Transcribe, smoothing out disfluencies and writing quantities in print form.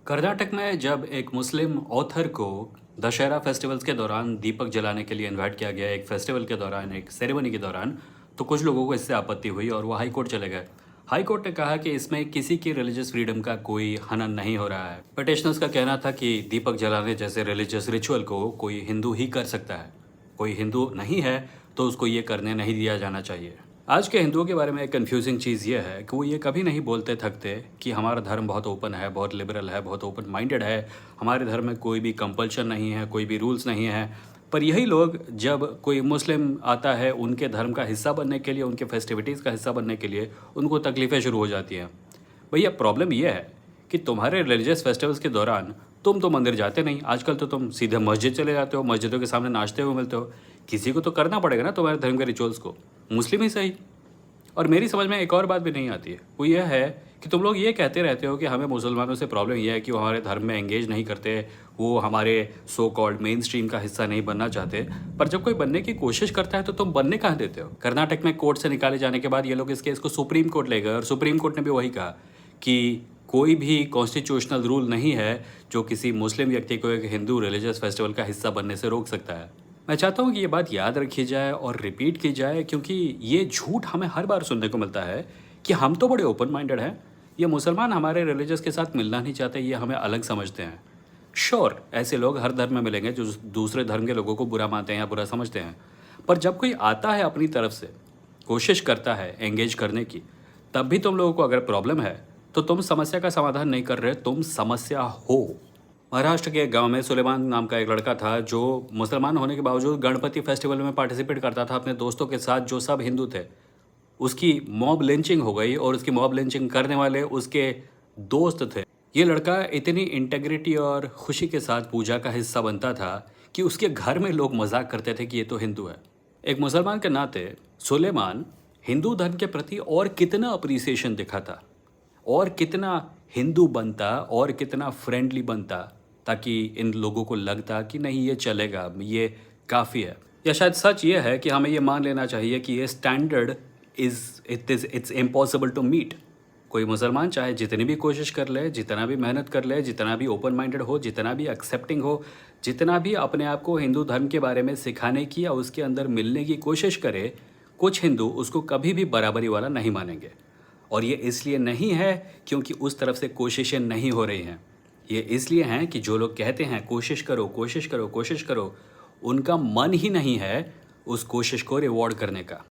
कर्नाटक में जब एक मुस्लिम ऑथर को दशहरा फेस्टिवल्स के दौरान दीपक जलाने के लिए इनवाइट किया गया, एक फेस्टिवल के दौरान, एक सेरेमनी के दौरान, तो कुछ लोगों को इससे आपत्ति हुई और वो हाई कोर्ट चले गए। हाई कोर्ट ने कहा कि इसमें किसी की रिलीजियस फ्रीडम का कोई हनन नहीं हो रहा है। पिटिशनर्स का कहना था कि दीपक जलाने जैसे रिलीजियस रिचुअल को कोई हिंदू ही कर सकता है। कोई हिंदू नहीं है तो उसको ये करने नहीं दिया जाना चाहिए। आज के हिंदुओं के बारे में एक कन्फ्यूजिंग चीज़ ये है कि वो ये कभी नहीं बोलते थकते कि हमारा धर्म बहुत ओपन है, बहुत लिबरल है, बहुत ओपन माइंडेड है, हमारे धर्म में कोई भी कंपल्शन नहीं है, कोई भी रूल्स नहीं है। पर यही लोग जब कोई मुस्लिम आता है उनके धर्म का हिस्सा बनने के लिए, उनके फेस्टिविटीज़ का हिस्सा बनने के लिए, उनको तकलीफ़ें शुरू हो जाती हैं। भैया प्रॉब्लम ये है कि तुम्हारे रिलीजियस फेस्टिवल्स के दौरान तुम तो मंदिर जाते नहीं, आजकल तो तुम सीधे मस्जिद चले जाते हो, मस्जिदों के सामने नाचते हुए मिलते हो। किसी को तो करना पड़ेगा ना तुम्हारे धर्म के रिचुअल्स को, मुस्लिम ही सही। और मेरी समझ में एक और बात भी नहीं आती है, वो ये है कि तुम लोग ये कहते रहते हो कि हमें मुसलमानों से प्रॉब्लम ये है कि वो हमारे धर्म में एंगेज नहीं करते, वो हमारे सो कॉल्ड मेन स्ट्रीम का हिस्सा नहीं बनना चाहते। पर जब कोई बनने की कोशिश करता है तो तुम बनने कहाँ देते हो? कर्नाटक में कोर्ट से निकाले जाने के बाद ये लोग इस केस को सुप्रीम कोर्ट ले गए और सुप्रीम कोर्ट ने भी वही कहा कि कोई भी कॉन्स्टिट्यूशनल रूल नहीं है जो किसी मुस्लिम व्यक्ति को एक हिंदू रिलीजियस फेस्टिवल का हिस्सा बनने से रोक सकता है। मैं चाहता हूँ कि ये बात याद रखी जाए और रिपीट की जाए, क्योंकि ये झूठ हमें हर बार सुनने को मिलता है कि हम तो बड़े ओपन माइंडेड हैं, ये मुसलमान हमारे रिलीजियस के साथ मिलना नहीं चाहते, ये हमें अलग समझते हैं। श्योर, ऐसे लोग हर धर्म में मिलेंगे जो दूसरे धर्म के लोगों को बुरा मानते हैं या बुरा समझते हैं। पर जब कोई आता है अपनी तरफ से, कोशिश करता है एंगेज करने की, तब भी तुम लोगों को अगर प्रॉब्लम है तो तुम समस्या का समाधान नहीं कर रहे, तुम समस्या हो। महाराष्ट्र के एक गांव में सुलेमान नाम का एक लड़का था जो मुसलमान होने के बावजूद गणपति फेस्टिवल में पार्टिसिपेट करता था अपने दोस्तों के साथ जो सब हिंदू थे। उसकी मॉब लिंचिंग हो गई और उसकी मॉब लिंचिंग करने वाले उसके दोस्त थे। ये लड़का इतनी इंटेग्रिटी और खुशी के साथ पूजा का हिस्सा बनता था कि उसके घर में लोग मजाक करते थे कि ये तो हिंदू है। एक मुसलमान के नाते सुलेमान हिंदू धर्म के प्रति और कितना अप्रिसिएशन दिखाता, और कितना हिंदू बनता, और कितना फ्रेंडली बनता, ताकि इन लोगों को लगता कि नहीं ये चलेगा, ये काफ़ी है। या शायद सच ये है कि हमें ये मान लेना चाहिए कि ये standard it's impossible to meet. कोई मुसलमान चाहे जितनी भी कोशिश कर ले, जितना भी मेहनत कर ले, जितना भी ओपन माइंडेड हो, जितना भी एक्सेप्टिंग हो, जितना भी अपने आप को हिंदू धर्म के बारे में सिखाने की या उसके अंदर मिलने की कोशिश करे, कुछ हिंदू उसको कभी भी बराबरी वाला नहीं मानेंगे। और ये इसलिए नहीं है क्योंकि उस तरफ से कोशिशें नहीं हो रही हैं, ये इसलिए हैं कि जो लोग कहते हैं कोशिश करो कोशिश करो कोशिश करो, उनका मन ही नहीं है उस कोशिश को रिवॉर्ड करने का।